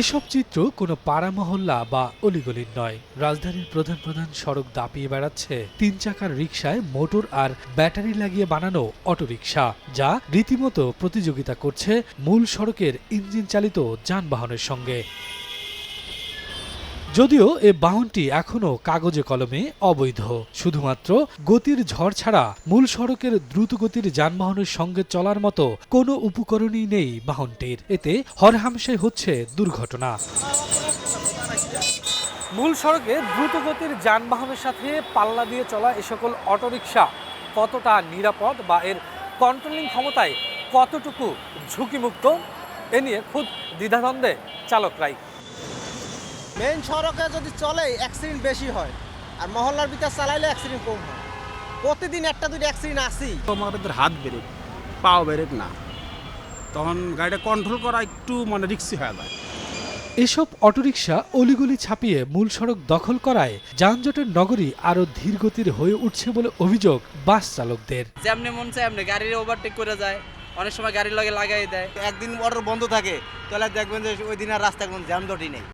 এসব চিত্র কোনো পাড়া মহল্লা বা অলিগলির নয়। রাজধানীর প্রধান প্রধান সড়ক দাপিয়ে বেড়াচ্ছে ৩ চাকার রিকশায় মোটর আর ব্যাটারি লাগিয়ে বানানো অটোরিকশা, যা রীতিমতো প্রতিযোগিতা করছে মূল সড়কের ইঞ্জিন চালিত যানবাহনের সঙ্গে। যদিও এ বাহনটি এখনও কাগজে কলমে অবৈধ। শুধুমাত্র গতির ঝড় ছাড়া মূল সড়কের দ্রুতগতির যানবাহনের সঙ্গে চলার মতো কোনো উপকরণই নেই বাহনটির। এতে হরহামেশাই হচ্ছে দুর্ঘটনা। মূল সড়কে দ্রুতগতির যানবাহনের সাথে পাল্লা দিয়ে চলা এ সকল অটোরিকশা কতটা নিরাপদ বা এর কন্ট্রোলিং ক্ষমতায় কতটুকু ঝুঁকিমুক্ত, এ নিয়ে খুব দ্বিধাদ্বন্দ্বে চালকরাই। মেইন সড়কে যদি চলে অ্যাক্সিডেন্ট বেশি হয়, আর মহল্লার ভিতর চালাইলে অ্যাক্সিডেন্ট কম হয়। প্রতিদিন একটা দুটো অ্যাক্সিডেন্ট আসেই। আমাদের হাত ব্রেক, পাও ব্রেক না, তখন গাড়িটা কন্ট্রোল করা একটু রিস্কি হয়ে যায়। এসব অটোরিকশা অলিগলি ছাপিয়ে মূল সড়ক দখল করায় যানজটের নগরী আরও ধীরগতির হয়ে উঠছে বলে অভিযোগ বাস চালকদের। যেমনি মন চায় এমনি গাড়ির ওভারটেক করে যায়, অনেক সময় গাড়ির লগে লাগাই দেয়। একদিন অটো বন্ধ থাকে, তাহলে দেখবেন যে ওই দিন আর রাস্তায় কোনো যানজটই নেই।